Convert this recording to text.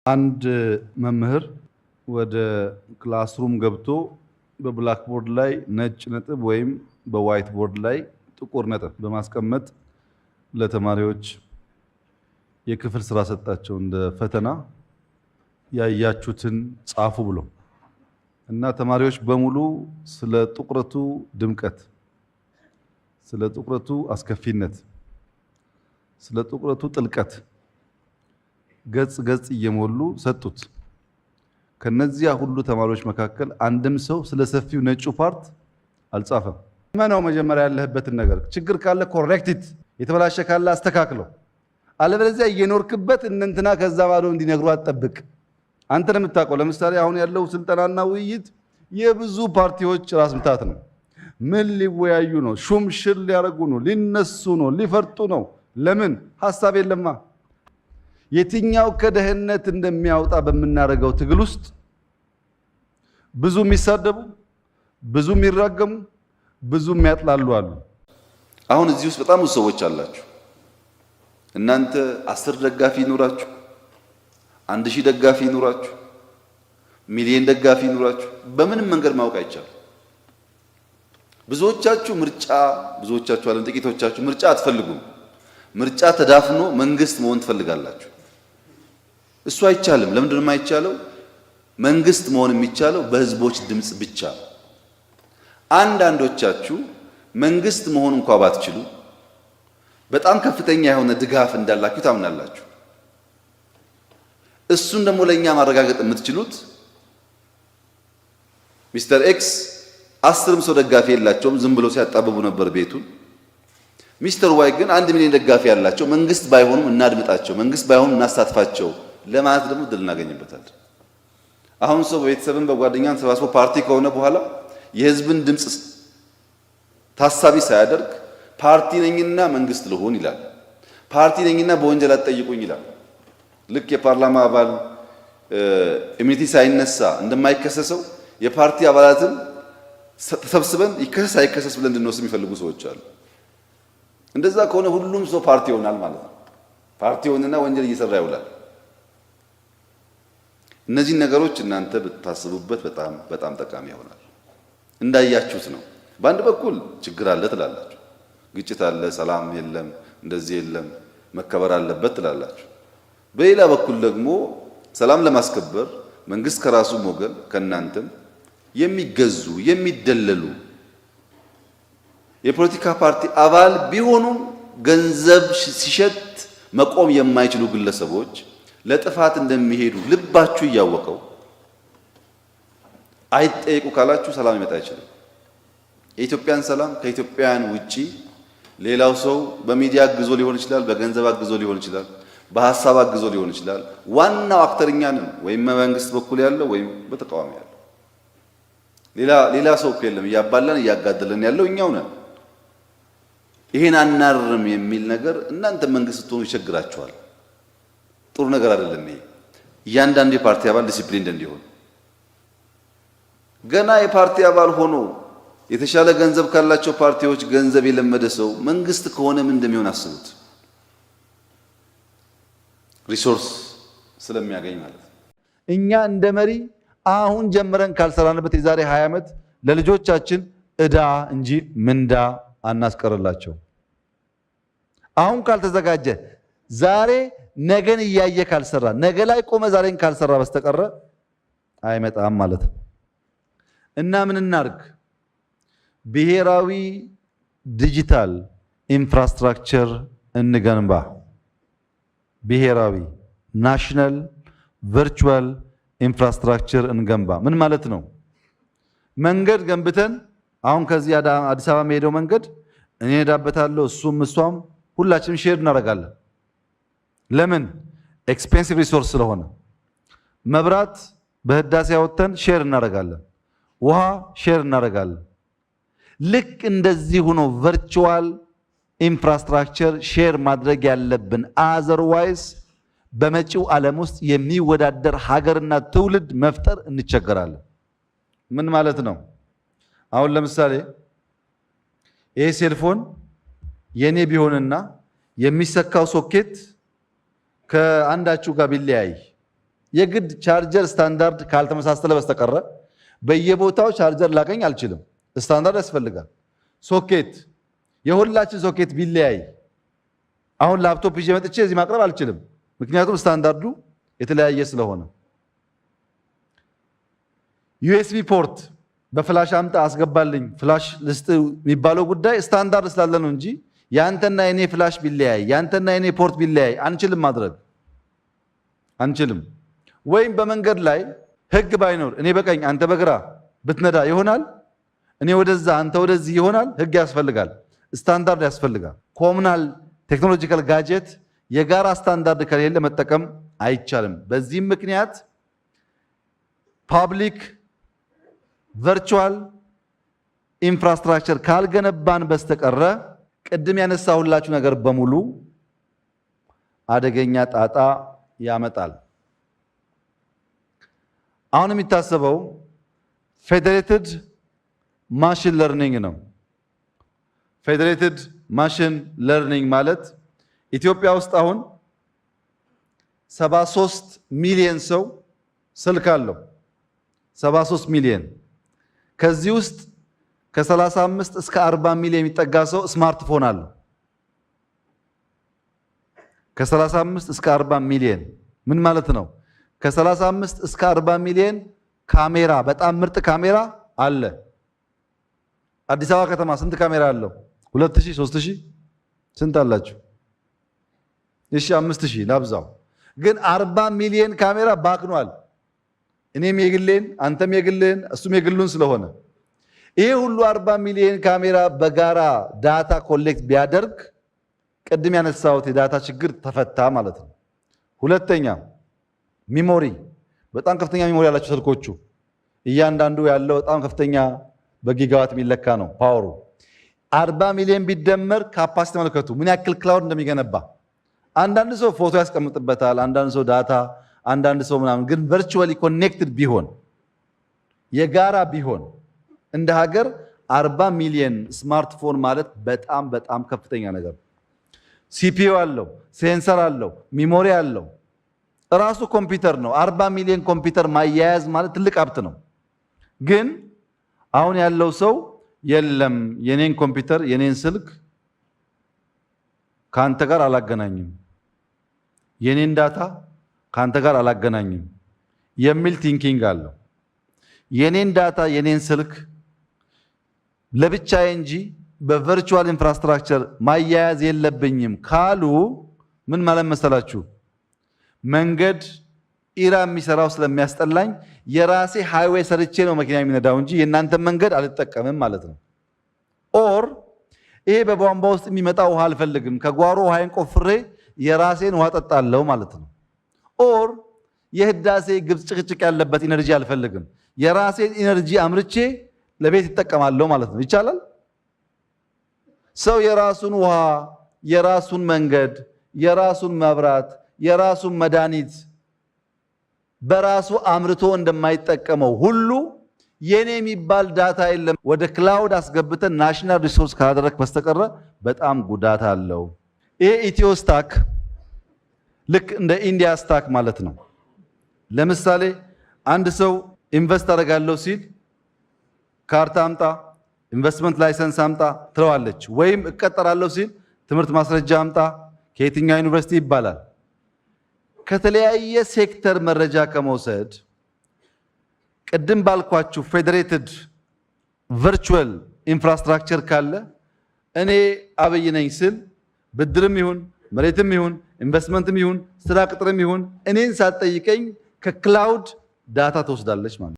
አንድ መምህር ወደ ክላስሩም ገብቶ በብላክቦርድ ላይ ነጭ ነጥብ ወይም በዋይት ቦርድ ላይ ጥቁር ነጥብ በማስቀመጥ ለተማሪዎች የክፍል ስራ ሰጣቸው። እንደ ፈተና ያያችሁትን ጻፉ ብሎ እና ተማሪዎች በሙሉ ስለ ጥቁረቱ ድምቀት፣ ስለ ጥቁረቱ አስከፊነት፣ ስለ ጥቁረቱ ጥልቀት ገጽ እየሞሉ ሰጡት። ከነዚያ ሁሉ ተማሪዎች መካከል አንድም ሰው ስለ ሰፊው ነጩ ፓርት አልጻፈም። ማነው መጀመሪያ ያለህበትን ነገር ችግር ካለ ኮሬክቲት፣ የተበላሸ ካለ አስተካክለው። አለበለዚያ እየኖርክበት እንንትና ከዛ ባዶ እንዲነግሩ አትጠብቅ። አንተ ነው የምታውቀው። ለምሳሌ አሁን ያለው ስልጠናና ውይይት የብዙ ፓርቲዎች ራስ ምታት ነው። ምን ሊወያዩ ነው? ሹምሽር ሊያረጉ ነው? ሊነሱ ነው? ሊፈርጡ ነው? ለምን? ሐሳብ የለማ። የትኛው ከደህንነት እንደሚያወጣ በምናደርገው ትግል ውስጥ ብዙ የሚሳደቡ፣ ብዙ የሚራገሙ፣ ብዙ የሚያጥላሉ አሉ። አሁን እዚህ ውስጥ በጣም ብዙ ሰዎች አላችሁ። እናንተ 10 ደጋፊ ይኑራችሁ፣ 1000 ደጋፊ ይኑራችሁ፣ ሚሊዮን ደጋፊ ይኑራችሁ፣ በምንም መንገድ ማወቅ አይቻልም። ብዙዎቻችሁ አለን፣ ጥቂቶቻችሁ ምርጫ አትፈልጉም። ምርጫ ተዳፍኖ መንግስት መሆን ትፈልጋላችሁ። እሱ አይቻልም። ለምንድን ነው የማይቻለው? መንግስት መሆን የሚቻለው በህዝቦች ድምጽ ብቻ። አንዳንዶቻችሁ መንግስት መሆን እንኳን ባትችሉ በጣም ከፍተኛ የሆነ ድጋፍ እንዳላችሁ ታምናላችሁ። እሱን ደግሞ ለኛ ማረጋገጥ የምትችሉት ሚስተር ኤክስ 10 ሰው ደጋፊ የላቸውም፣ ዝም ብሎ ሲያጣብቡ ነበር ቤቱን። ሚስተር ዋይ ግን 1 ሚሊዮን ደጋፊ ያላቸው፣ መንግስት ባይሆኑም እናድምጣቸው፣ መንግስት ባይሆኑም እናሳትፋቸው ለማለት ደግሞ ድል እናገኝበታለን። አሁን ሰው በቤተሰብን በጓደኛን ተሰባስቦ ፓርቲ ከሆነ በኋላ የህዝብን ድምጽ ታሳቢ ሳያደርግ ፓርቲ ነኝና መንግስት ልሆን ይላል። ፓርቲ ነኝና በወንጀል አትጠይቁኝ ይላል። ልክ የፓርላማ አባል ኢሚኒቲ ሳይነሳ እንደማይከሰሰው የፓርቲ አባላትን ተሰብስበን ይከሰስ አይከሰስ ብለን እንድንወስድ የሚፈልጉ ሰዎች አሉ። እንደዛ ከሆነ ሁሉም ሰው ፓርቲ ይሆናል ማለት ነው። ፓርቲ ሆነና ወንጀል እየሰራ ይውላል። እነዚህ ነገሮች እናንተ ብታስቡበት በጣም ጠቃሚ ይሆናል። እንዳያችሁት ነው። በአንድ በኩል ችግር አለ ትላላችሁ፣ ግጭት አለ፣ ሰላም የለም፣ እንደዚህ የለም፣ መከበር አለበት ትላላችሁ። በሌላ በኩል ደግሞ ሰላም ለማስከበር መንግስት ከራሱም ወገን ከናንተም የሚገዙ የሚደለሉ የፖለቲካ ፓርቲ አባል ቢሆኑም ገንዘብ ሲሸት መቆም የማይችሉ ግለሰቦች ለጥፋት እንደሚሄዱ ልባችሁ እያወቀው አይጠይቁ ካላችሁ ሰላም ሊመጣ አይችልም። የኢትዮጵያን ሰላም ከኢትዮጵያውያን ውጪ ሌላው ሰው በሚዲያ አግዞ ሊሆን ይችላል፣ በገንዘብ አግዞ ሊሆን ይችላል፣ በሐሳብ አግዞ ሊሆን ይችላል። ዋናው አክተርኛ ነን፣ ወይም መንግስት በኩል ያለው ወይም በተቃዋሚ ያለው። ሌላ ሰው እኮ የለም። እያባላን እያጋደለን ያለው እኛው ነን። ይሄን አናርም የሚል ነገር እናንተ መንግስት ስትሆኑ ይቸግራችኋል። ጥሩ ነገር አይደለም ይሄ። እያንዳንዱ የፓርቲ አባል ዲሲፕሊን እንዲሆን ገና የፓርቲ አባል ሆኖ የተሻለ ገንዘብ ካላቸው ፓርቲዎች ገንዘብ የለመደ ሰው መንግስት ከሆነ ምን እንደሚሆን አስቡት። ሪሶርስ ስለሚያገኝ ማለት ነው። እኛ እንደ መሪ አሁን ጀምረን ካልሰራንበት የዛሬ 20 ዓመት ለልጆቻችን ዕዳ እንጂ ምንዳ አናስቀርላቸው። አሁን ካልተዘጋጀ ዛሬ ነገን እያየ ካልሰራ፣ ነገ ላይ ቆመ ዛሬን ካልሰራ በስተቀረ አይመጣም ማለት ነው። እና ምን እናርግ? ብሔራዊ ዲጂታል ኢንፍራስትራክቸር እንገንባ። ብሔራዊ ናሽናል ቨርቹዋል ኢንፍራስትራክቸር እንገንባ። ምን ማለት ነው? መንገድ ገንብተን አሁን ከዚህ አዲስ አበባ የሚሄደው መንገድ እኔ ሄዳበታለሁ፣ እሱም እሷም ሁላችንም ሼር እናደርጋለን። ለምን? ኤክስፔንሲቭ ሪሶርስ ስለሆነ። መብራት በህዳሴ ያወጣን ሼር እናደርጋለን፣ ውሃ ሼር እናደርጋለን። ልክ እንደዚህ ሆኖ ቨርቹዋል ኢንፍራስትራክቸር ሼር ማድረግ ያለብን። አዘርዋይስ በመጪው ዓለም ውስጥ የሚወዳደር ሀገርና ትውልድ መፍጠር እንቸገራለን። ምን ማለት ነው? አሁን ለምሳሌ ይሄ ሴልፎን የኔ ቢሆንና የሚሰካው ሶኬት ከአንዳችሁ ጋር ቢለያይ የግድ ቻርጀር ስታንዳርድ ካልተመሳሰለ በስተቀረ በየቦታው ቻርጀር ላገኝ አልችልም። ስታንዳርድ ያስፈልጋል። ሶኬት የሁላችን ሶኬት ቢለያይ አሁን ላፕቶፕ ይዤ መጥቼ እዚህ ማቅረብ አልችልም፣ ምክንያቱም ስታንዳርዱ የተለያየ ስለሆነ። ዩኤስቢ ፖርት በፍላሽ አምጣ አስገባልኝ ፍላሽ ልስጥ የሚባለው ጉዳይ ስታንዳርድ ስላለ ነው እንጂ ያንተና የኔ ፍላሽ ቢለያይ ያንተና የኔ ፖርት ቢለያይ አንችልም ማድረግ አንችልም። ወይም በመንገድ ላይ ህግ ባይኖር እኔ በቀኝ አንተ በግራ ብትነዳ ይሆናል? እኔ ወደዛ አንተ ወደዚህ ይሆናል? ህግ ያስፈልጋል፣ ስታንዳርድ ያስፈልጋል። ኮሙናል ቴክኖሎጂካል ጋጀት የጋራ ስታንዳርድ ከሌለ መጠቀም አይቻልም። በዚህም ምክንያት ፓብሊክ ቨርቹዋል ኢንፍራስትራክቸር ካልገነባን በስተቀረ ቅድም ያነሳሁላችሁ ነገር በሙሉ አደገኛ ጣጣ ያመጣል። አሁን የሚታሰበው ፌዴሬትድ ማሽን ለርኒንግ ነው። ፌዴሬትድ ማሽን ለርኒንግ ማለት ኢትዮጵያ ውስጥ አሁን 73 ሚሊዮን ሰው ስልክ አለው። 73 ሚሊዮን። ከዚህ ውስጥ ከ35 እስከ 40 ሚሊዮን የሚጠጋ ሰው ስማርትፎን አለው። ከ35 እስከ 40 ሚሊዮን ምን ማለት ነው? ከ35 እስከ 40 ሚሊዮን ካሜራ፣ በጣም ምርጥ ካሜራ አለ። አዲስ አበባ ከተማ ስንት ካሜራ አለው? 2000 3000 ስንት አላችሁ? እሺ 5000 ላብዛው። ግን 40 ሚሊዮን ካሜራ ባክኗል። እኔም የግሌን አንተም የግልን እሱም የግሉን ስለሆነ ይሄ ሁሉ 40 ሚሊዮን ካሜራ በጋራ ዳታ ኮሌክት ቢያደርግ ቅድም ያነሳሁት የዳታ ችግር ተፈታ ማለት ነው። ሁለተኛ ሚሞሪ፣ በጣም ከፍተኛ ሚሞሪ ያላቸው ስልኮቹ እያንዳንዱ ያለው በጣም ከፍተኛ በጊጋዋት የሚለካ ነው ፓወሩ። 40 ሚሊዮን ቢደመር ካፓሲቲ ተመልከቱ ምን ያክል ክላውድ እንደሚገነባ። አንዳንድ ሰው ፎቶ ያስቀምጥበታል፣ አንዳንድ ሰው ዳታ፣ አንዳንድ ሰው ምናምን። ግን ቨርቹዋሊ ኮኔክትድ ቢሆን የጋራ ቢሆን እንደ ሀገር 40 ሚሊዮን ስማርትፎን ማለት በጣም በጣም ከፍተኛ ነገር። ሲፒዩ አለው፣ ሴንሰር አለው፣ ሚሞሪ አለው፣ ራሱ ኮምፒውተር ነው። 40 ሚሊዮን ኮምፒውተር ማያያዝ ማለት ትልቅ ሀብት ነው። ግን አሁን ያለው ሰው የለም የኔን ኮምፒውተር የኔን ስልክ ካንተ ጋር አላገናኝም፣ የኔን ዳታ ካንተ ጋር አላገናኝም የሚል ቲንኪንግ አለው። የኔን ዳታ የኔን ስልክ ለብቻዬ እንጂ በቨርቹዋል ኢንፍራስትራክቸር ማያያዝ የለብኝም ካሉ ምን ማለት መሰላችሁ? መንገድ ኢራ የሚሰራው ስለሚያስጠላኝ የራሴ ሃይዌይ ሰርቼ ነው መኪና የሚነዳው እንጂ የእናንተን መንገድ አልጠቀምም ማለት ነው። ኦር ይሄ በቧንቧ ውስጥ የሚመጣ ውሃ አልፈልግም፣ ከጓሮ ውሃዬን ቆፍሬ የራሴን ውሃ ጠጣለሁ ማለት ነው። ኦር የህዳሴ ግብፅ ጭቅጭቅ ያለበት ኢነርጂ አልፈልግም፣ የራሴን ኢነርጂ አምርቼ ለቤት ይጠቀማለሁ ማለት ነው። ይቻላል? ሰው የራሱን ውሃ፣ የራሱን መንገድ፣ የራሱን መብራት፣ የራሱን መድኃኒት በራሱ አምርቶ እንደማይጠቀመው ሁሉ የኔ የሚባል ዳታ የለም። ወደ ክላውድ አስገብተን ናሽናል ሪሶርስ ካደረክ በስተቀረ በጣም ጉዳት አለው። ይሄ ኢትዮ ስታክ ልክ እንደ ኢንዲያ ስታክ ማለት ነው። ለምሳሌ አንድ ሰው ኢንቨስት አደርጋለሁ ሲል ካርታ አምጣ፣ ኢንቨስትመንት ላይሰንስ አምጣ ትለዋለች። ወይም እቀጠራለሁ ሲል ትምህርት ማስረጃ አምጣ፣ ከየትኛው ዩኒቨርሲቲ ይባላል። ከተለያየ ሴክተር መረጃ ከመውሰድ ቅድም ባልኳችሁ ፌዴሬትድ ቨርቹዋል ኢንፍራስትራክቸር ካለ እኔ አብይ ነኝ ስል ብድርም ይሁን መሬትም ይሁን ኢንቨስትመንትም ይሁን ስራ ቅጥርም ይሁን እኔን ሳትጠይቀኝ ከክላውድ ዳታ ትወስዳለች ማለት ነው።